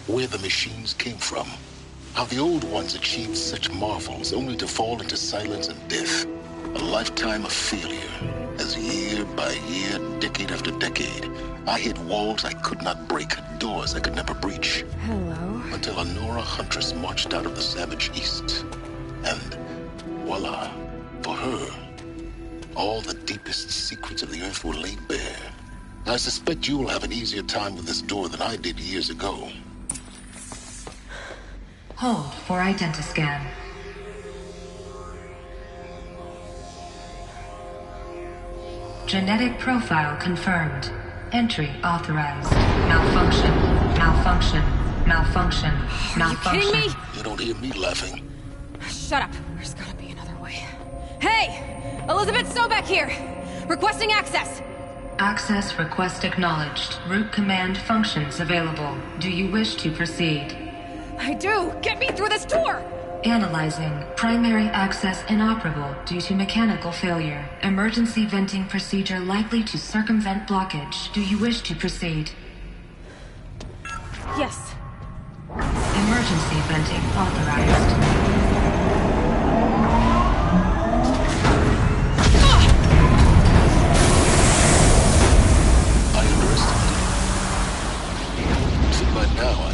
where the machines came from. How the old ones achieved such marvels only to fall into silence and death. A lifetime of failure, as year by year, decade after decade, I hit walls I could not break, doors I could never breach. Hello. Until a Nora huntress marched out of the savage east. And voila, for her, all the deepest secrets of the earth were laid bare. I suspect you will have an easier time with this door than I did years ago. Hold for identiscan. Genetic profile confirmed. Entry authorized. Malfunction. Malfunction. Malfunction. Malfunction. Are you kidding me? You don't hear me laughing. Shut up. There's gotta be another way. Hey! Elizabeth Sobeck here! Requesting access! Access request acknowledged. Root command functions available. Do you wish to proceed? I do! Get me through this door! Analyzing. Primary access inoperable due to mechanical failure. Emergency venting procedure likely to circumvent blockage. Do you wish to proceed? Yes. Emergency venting authorized. I underestimated. See, by now,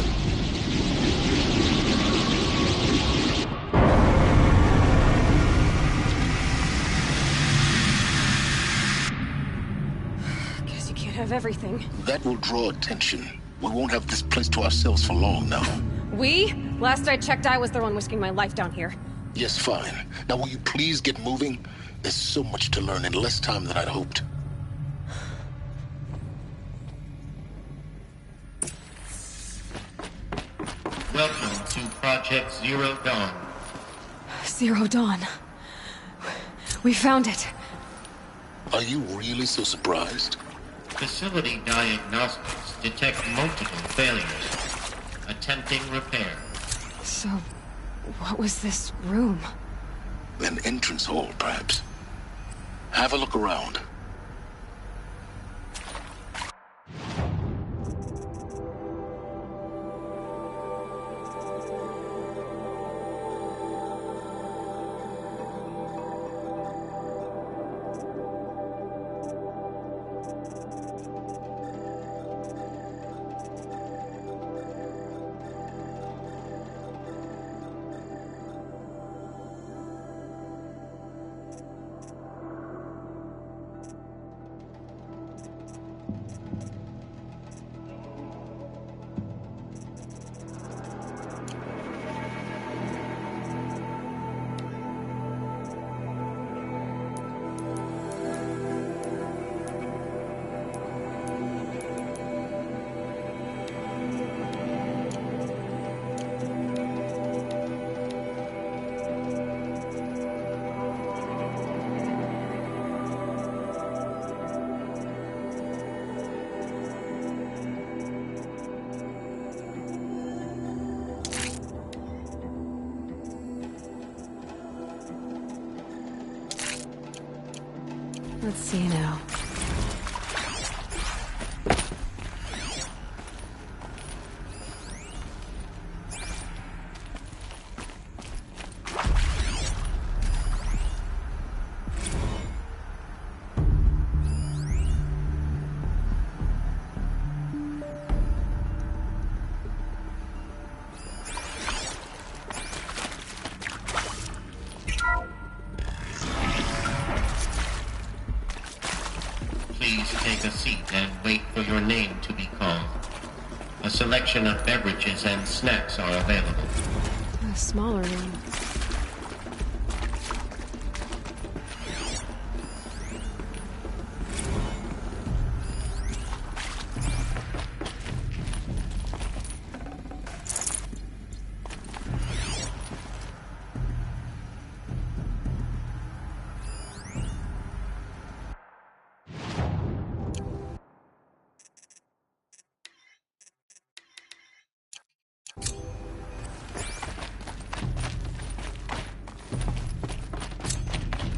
Guess you can't have everything. that will draw attention. We won't have this place to ourselves for long now. We? Last I checked, I was the one risking my life down here. Yes, fine. Now will you please get moving? There's so much to learn in less time than I'd hoped. Welcome to Project Zero Dawn. Zero Dawn. We found it. Are you really so surprised? Facility diagnostics detect multiple failures. Attempting repair. So, what was this room? An entrance hall, perhaps. Have a look around. Let's see now. Please take a seat and wait for your name to be called. A selection of beverages and snacks are available. A smaller room.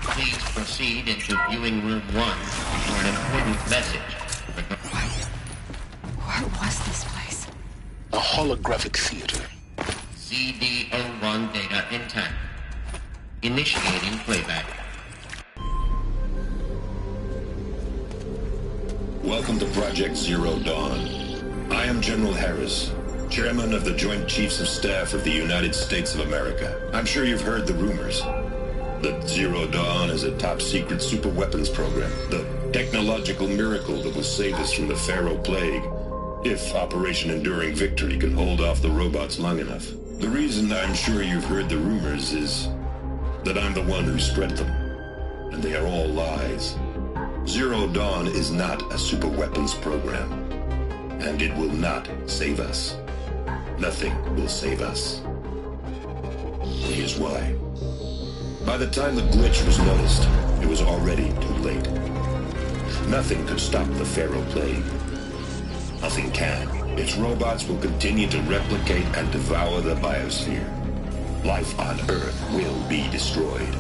Please proceed into viewing room 1 for an important message. What was this place? A holographic theater. CD01 data intact. Initiating playback. Welcome to Project Zero Dawn. I am General Harris, Chairman of the Joint Chiefs of Staff of the United States of America. I'm sure you've heard the rumors that Zero Dawn is a top-secret super-weapons program, the technological miracle that will save us from the Pharaoh Plague, if Operation Enduring Victory can hold off the robots long enough. The reason I'm sure you've heard the rumors is that I'm the one who spread them, and they are all lies. Zero Dawn is not a super-weapons program, and it will not save us. Nothing will save us. Here's why. By the time the glitch was noticed, it was already too late. Nothing could stop the Pharaoh Plague. Nothing can. Its robots will continue to replicate and devour the biosphere. Life on Earth will be destroyed.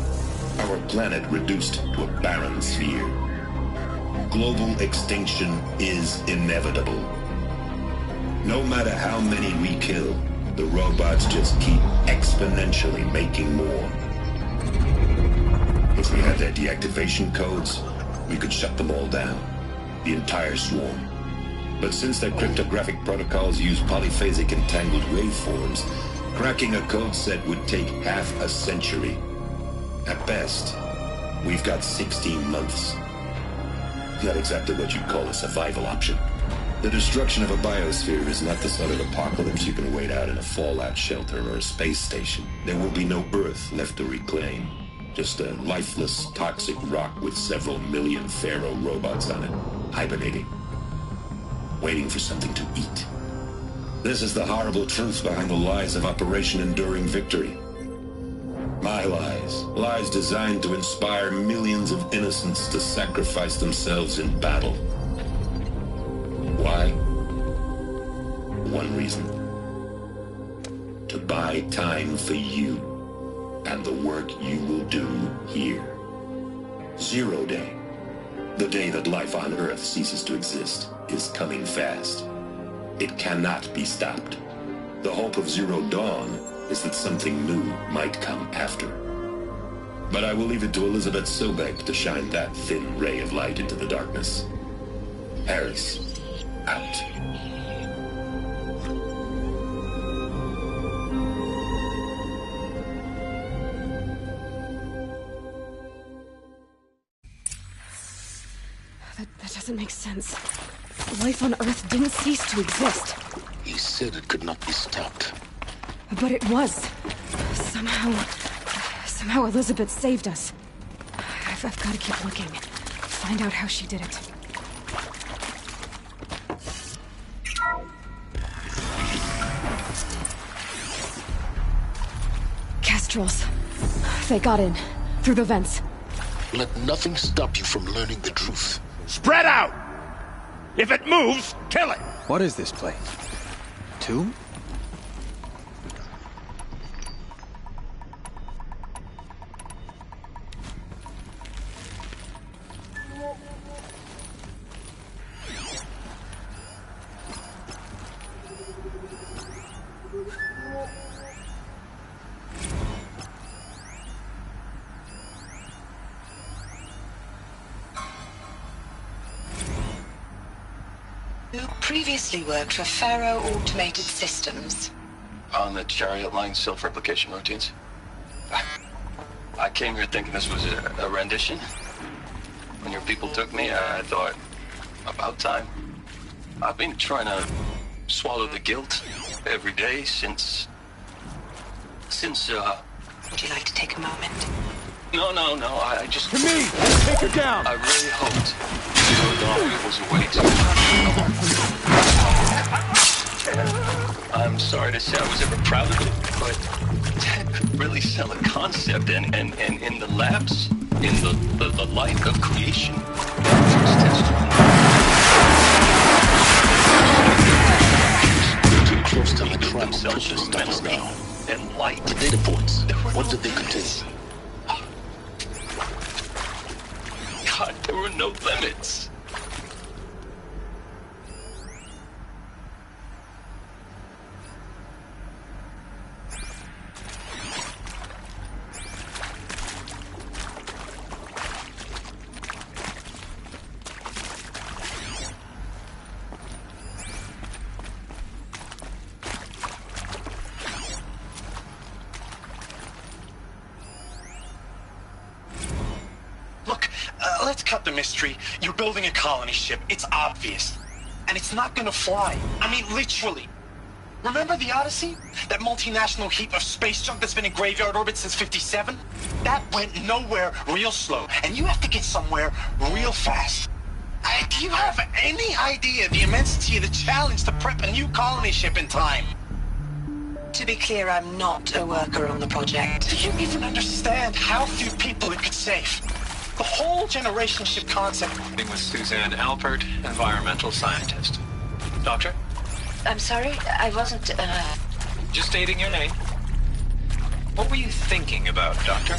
Our planet reduced to a barren sphere. Global extinction is inevitable. No matter how many we kill, the robots just keep exponentially making more. If we had their deactivation codes, we could shut them all down. The entire swarm. But since their cryptographic protocols use polyphasic entangled waveforms, cracking a code set would take half a century. At best, we've got 16 months. Not exactly what you'd call a survival option. The destruction of a biosphere is not the sort of apocalypse you can wait out in a fallout shelter or a space station. There will be no Earth left to reclaim. Just a lifeless, toxic rock with several million Pharaoh robots on it, hibernating, waiting for something to eat. This is the horrible truth behind the lies of Operation Enduring Victory. My lies. Lies designed to inspire millions of innocents to sacrifice themselves in battle. Why? One reason. To buy time for you and the work you will do here. Zero Day, the day that life on Earth ceases to exist, is coming fast. It cannot be stopped. The hope of Zero Dawn is that something new might come after. But I will leave it to Elizabeth Sobek to shine that thin ray of light into the darkness. Harris, out. That doesn't make sense. Life on Earth didn't cease to exist. He said it could not be stopped. But it was. Somehow Elizabeth saved us. I've got to keep looking. Find out how she did it. Kestrels. They got in. Through the vents. Let nothing stop you from learning the truth. Spread out! If it moves, kill it! What is this place? Tomb? You previously worked for Pharaoh Automated Systems. On the Chariot Line self-replication routines. I came here thinking this was a rendition. When your people took me, I thought, about time. I've been trying to swallow the guilt every day since... Would you like to take a moment? No, I just... To me! Take her down! I really hoped Zero Dawn was a way to... I'm sorry to say I was ever proud of it, but to really sell a concept and in the labs, in the light of creation, first testament. You're too close to the tribal Themselves purpose were stops memory now. and light. The data points, what did they contain? God, there were no limits. cut the mystery, you're building a colony ship. It's obvious. And it's not gonna fly. I mean, literally. Remember the Odyssey? That multinational heap of space junk that's been in graveyard orbit since '57? That went nowhere real slow. And you have to get somewhere real fast. Do you have any idea the immensity of the challenge to prep a new colony ship in time? To be clear, I'm not a worker on the project. Do you even understand how few people it could save? The whole generation ship concept. With Suzanne Alpert, environmental scientist. Doctor? I'm sorry, I wasn't, Just stating your name. What were you thinking about, Doctor?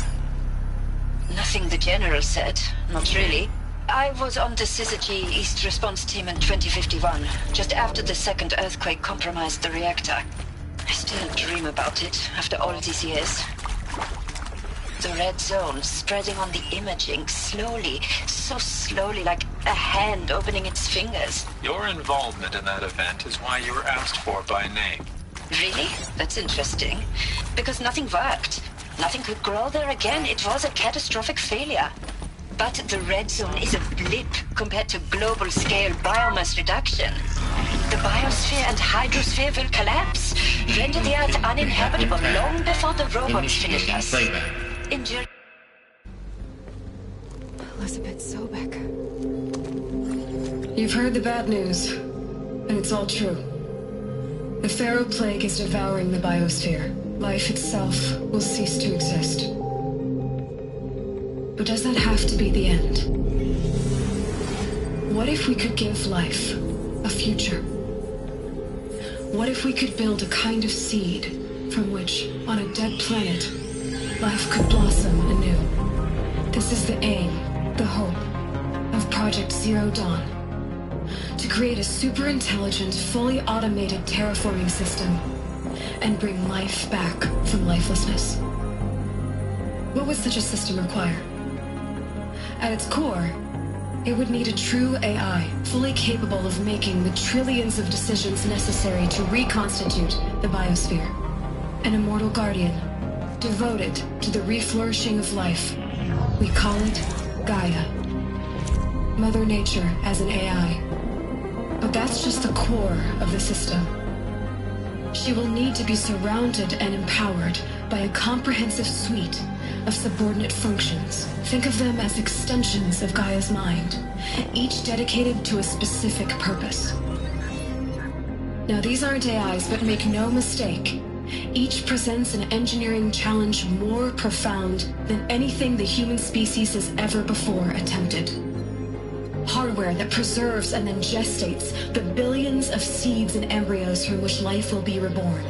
Nothing the General said. Not really. I was on the Syzygy East Response Team in 2051, just after the second earthquake compromised the reactor. I still dream about it, after all these years. The red zone spreading on the imaging, slowly, so slowly, like a hand opening its fingers. Your involvement in that event is why you were asked for by name. Really? That's interesting. Because nothing worked. Nothing could grow there again. It was a catastrophic failure. But the red zone is a blip compared to global-scale biomass reduction. The biosphere and hydrosphere will collapse, render the Earth uninhabitable long before the robots finish us. Injured. Elizabeth Sobek. You've heard the bad news, and it's all true. The Pharaoh Plague is devouring the biosphere. Life itself will cease to exist. But does that have to be the end? What if we could give life a future? What if we could build a kind of seed from which, on a dead planet, life could blossom anew? This is the aim, the hope, of Project Zero Dawn. To create a super-intelligent, fully automated terraforming system and bring life back from lifelessness. What would such a system require? At its core, it would need a true AI, fully capable of making the trillions of decisions necessary to reconstitute the biosphere. An immortal guardian, devoted to the reflourishing of life. We call it Gaia. Mother Nature as an AI. But that's just the core of the system. She will need to be surrounded and empowered by a comprehensive suite of subordinate functions. Think of them as extensions of Gaia's mind, each dedicated to a specific purpose. Now, these aren't AIs, but make no mistake, each presents an engineering challenge more profound than anything the human species has ever before attempted. Hardware that preserves and then gestates the billions of seeds and embryos from which life will be reborn.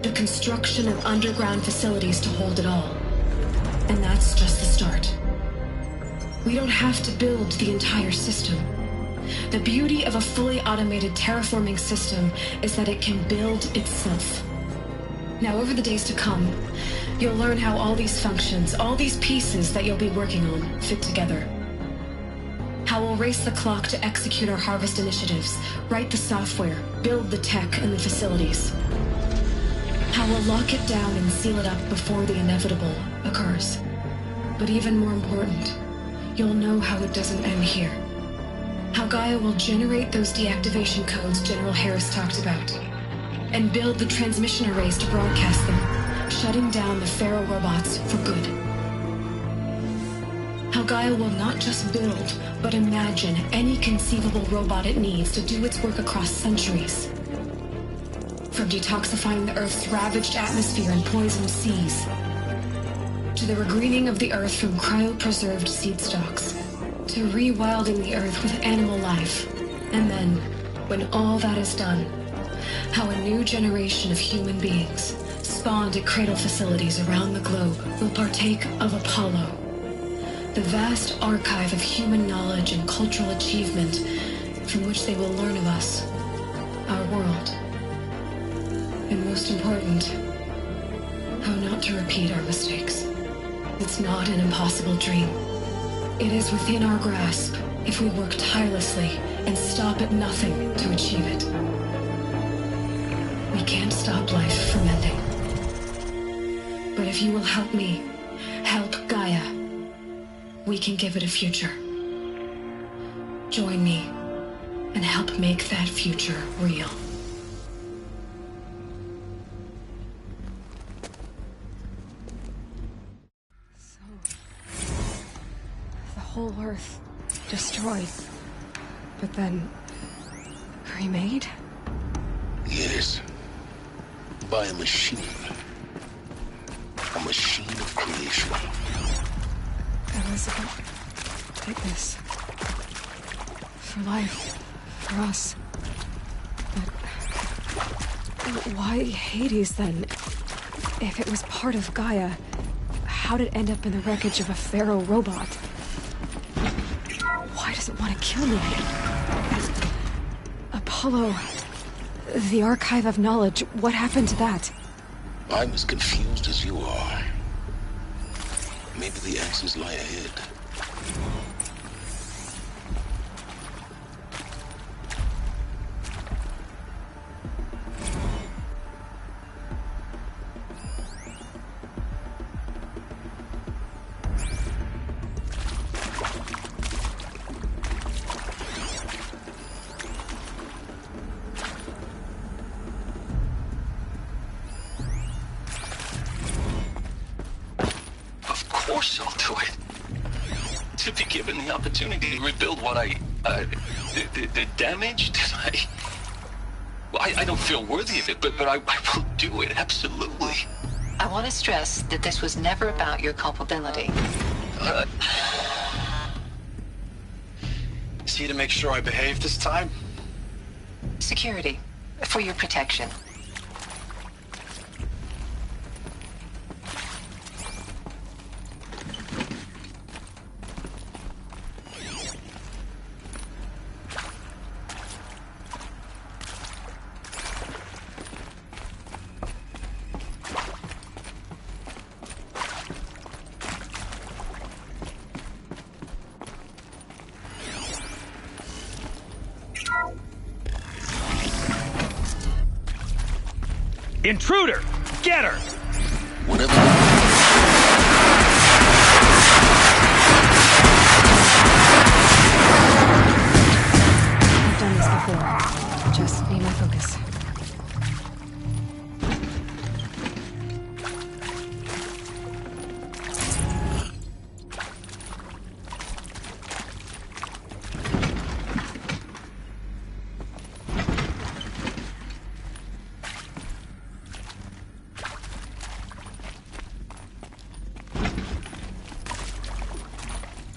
The construction of underground facilities to hold it all. And that's just the start. We don't have to build the entire system. The beauty of a fully automated terraforming system is that it can build itself. Now, over the days to come, you'll learn how all these functions, all these pieces that you'll be working on, fit together. How we'll race the clock to execute our harvest initiatives, write the software, build the tech and the facilities. How we'll lock it down and seal it up before the inevitable occurs. But even more important, you'll know how it doesn't end here. How Gaia will generate those deactivation codes General Harris talked about, and build the transmission arrays to broadcast them, shutting down the Pharaoh robots for good. How Gaia will not just build, but imagine any conceivable robot it needs to do its work across centuries. From detoxifying the Earth's ravaged atmosphere and poisoned seas, to the regreening of the Earth from cryopreserved seed stocks, to rewilding the Earth with animal life. And then, when all that is done, how a new generation of human beings, spawned at cradle facilities around the globe, will partake of Apollo, the vast archive of human knowledge and cultural achievement from which they will learn of us, our world. And most important, how not to repeat our mistakes. It's not an impossible dream. It is within our grasp if we work tirelessly and stop at nothing to achieve it. We can't stop life from ending. But if you will help me, help Gaia, we can give it a future. Join me and help make that future real. The whole Earth destroyed, but then remade? Yes. By a machine. A machine of creation. Elizabeth, take this. For life. For us. But why Hades then? If it was part of Gaia, how did it end up in the wreckage of a pharaoh robot? Why does it want to kill me? Apollo... the Archive of Knowledge, what happened to that? I'm as confused as you are. Maybe the answers lie ahead. Opportunity to rebuild what the damage that I don't feel worthy of it, but I will do it, absolutely. I want to stress that this was never about your culpability. See to make sure I behave this time? Security, for your protection. Intruder! Get her! Whatever. I've done this before. Just need my focus.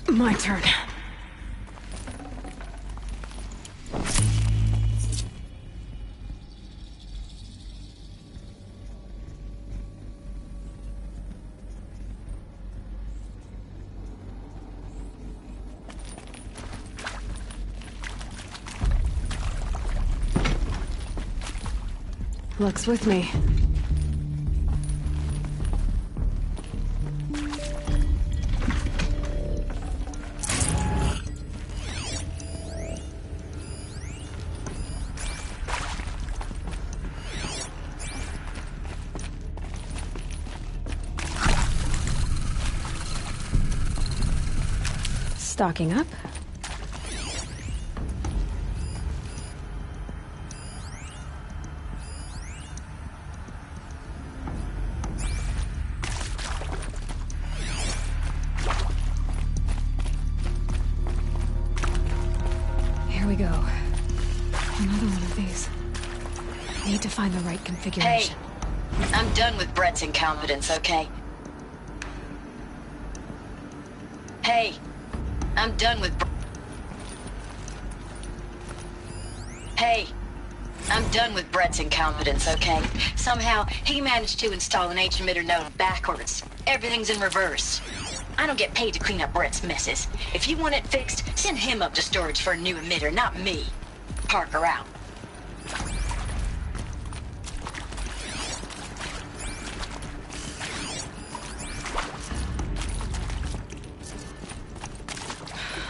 My turn. Luck's with me. Stocking up. Here we go. Another one of these. Need to find the right configuration. Hey, I'm done with Brett's incompetence, okay? Hey, I'm done with... Hey, I'm done with Brett's incompetence, okay? Somehow, he managed to install an H-emitter node backwards. Everything's in reverse. I don't get paid to clean up Brett's messes. If you want it fixed, send him up to storage for a new emitter, not me. Parker out.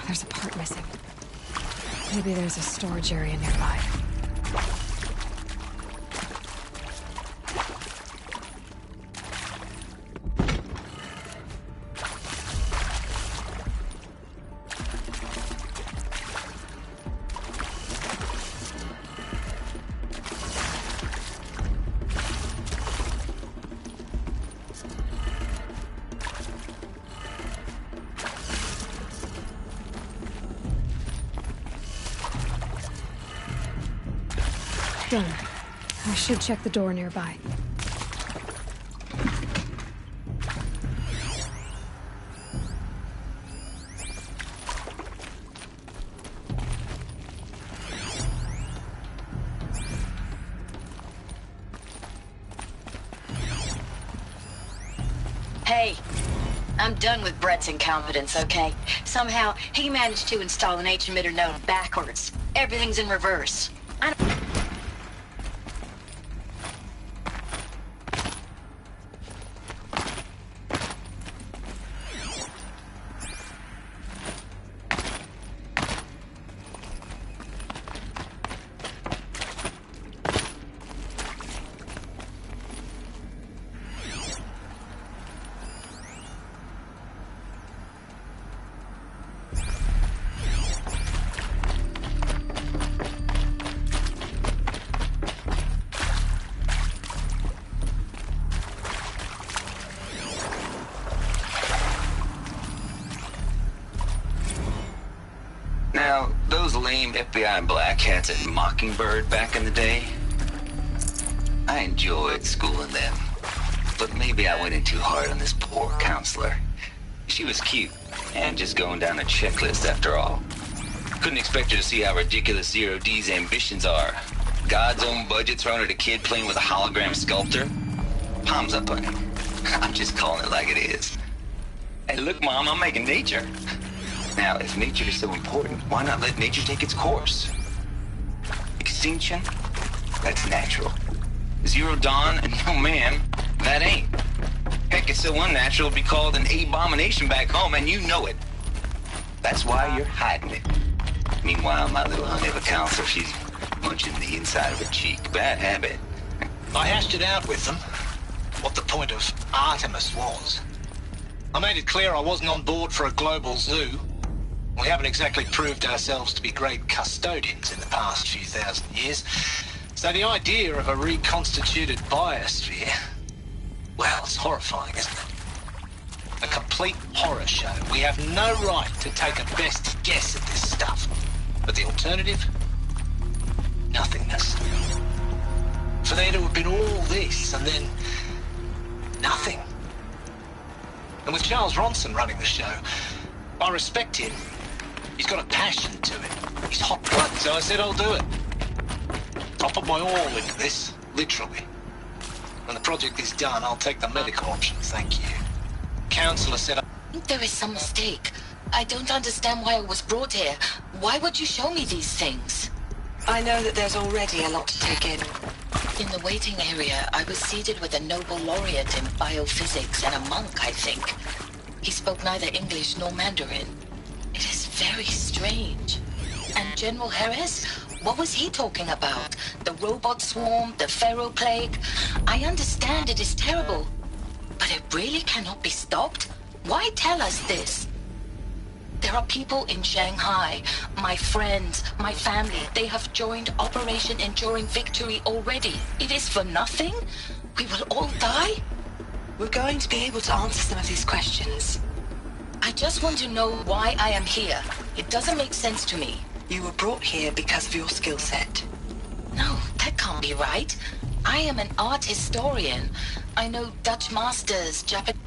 There's a part missing. Maybe there's a storage area nearby. done. I should check the door nearby. Hey, I'm done with Brett's incompetence, okay? Somehow, he managed to install an H-emitter node backwards. Everything's in reverse. I don't... Now, those lame FBI black hats at Mockingbird back in the day, I enjoyed schooling them. But maybe I went in too hard on this poor counselor. She was cute, and just going down a checklist after all. Couldn't expect her to see how ridiculous Zero D's ambitions are. God's own budget thrown at a kid playing with a hologram sculptor? Palms up, honey. I'm just calling it like it is. Hey, look, Mom, I'm making nature. Now, if nature is so important, why not let nature take its course? Extinction? That's natural. Zero Dawn? No, ma'am, that ain't. Heck, it's so unnatural to be called an abomination back home, and you know it. That's why you're hiding it. Meanwhile, my little honey of a counselor, she's munching the inside of her cheek. Bad habit. I hashed it out with them, what the point of Artemis was. I made it clear I wasn't on board for a global zoo. We haven't exactly proved ourselves to be great custodians in the past few thousand years. So the idea of a reconstituted biosphere, well, it's horrifying, isn't it? A complete horror show. We have no right to take a best guess at this stuff. But the alternative? Nothingness. For there to have been all this and then nothing. And with Charles Ronson running the show, I respect him. He's got a passion to it. He's hot-blooded, so I said I'll do it. I'll put my all into this, literally. When the project is done, I'll take the medical option, thank you. Counselor said There is some mistake. I don't understand why I was brought here. Why would you show me these things? I know that there's already a lot to take in. In the waiting area, I was seated with a Nobel laureate in biophysics and a monk, I think. He spoke neither English nor Mandarin. It is very strange. And General Harris? What was he talking about? The robot swarm, the Pharaoh plague? I understand it is terrible. But it really cannot be stopped? Why tell us this? There are people in Shanghai, my friends, my family. They have joined Operation Enduring Victory already. It is for nothing? We will all die? We're going to be able to answer some of these questions. I just want to know why I am here. It doesn't make sense to me. You were brought here because of your skill set. No, that can't be right. I am an art historian. I know Dutch masters, Japanese...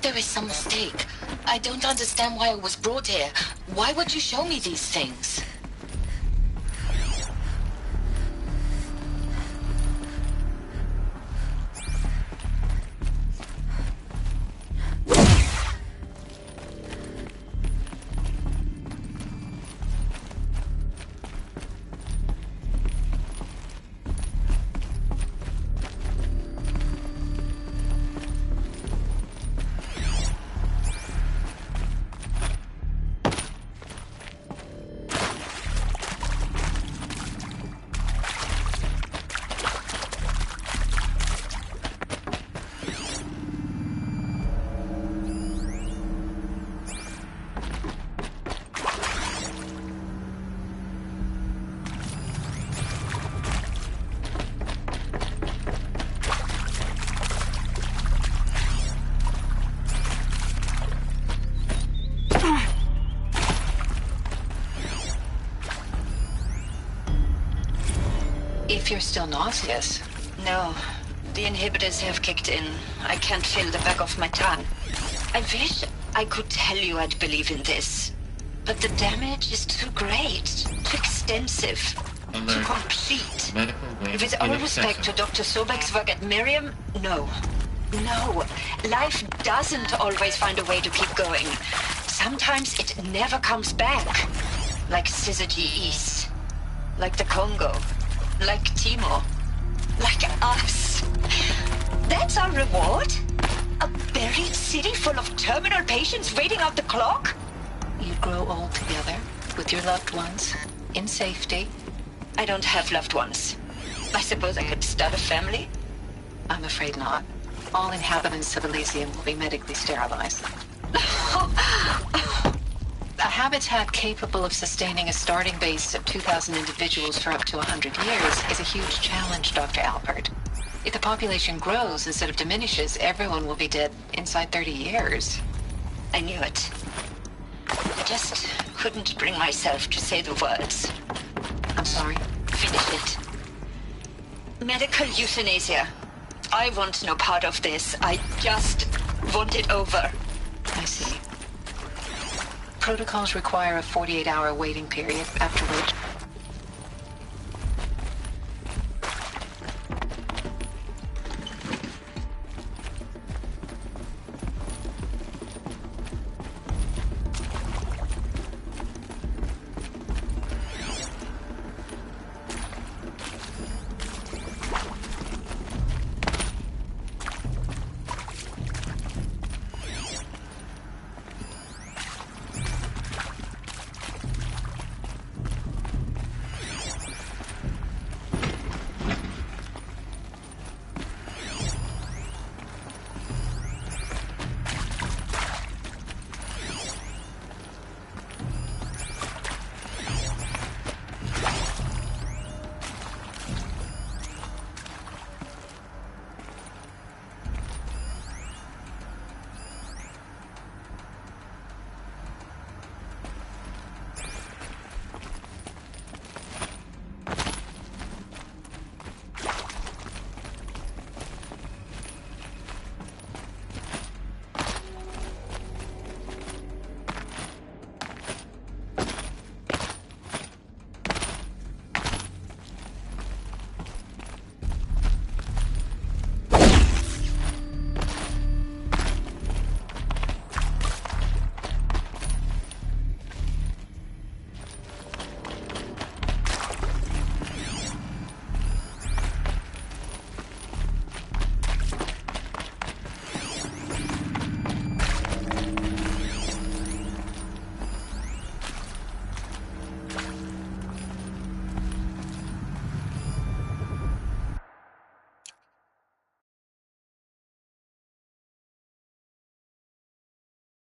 There is some mistake. I don't understand why I was brought here. Why would you show me these things? If you're still nauseous. No. The inhibitors have kicked in. I can't feel the back of my tongue. I wish I could tell you I'd believe in this. But the damage is too great, too extensive, too complete. With all respect to Dr. Sobek's work at Miriam, no. No. Life doesn't always find a way to keep going. Sometimes it never comes back. Like Syzygy East. Like the Congo. Like Timor. Like us. That's our reward? A buried city full of terminal patients waiting out the clock? You grow old together, with your loved ones, in safety. I don't have loved ones. I suppose I could start a family? I'm afraid not. All inhabitants of Elysium will be medically sterilized. A habitat capable of sustaining a starting base of 2,000 individuals for up to 100 years is a huge challenge, Dr. Alpert. If the population grows instead of diminishes, everyone will be dead inside 30 years. I knew it. I just couldn't bring myself to say the words. I'm sorry. Finish it. Medical euthanasia. I want no part of this. I just want it over. I see. Protocols require a 48-hour waiting period, after which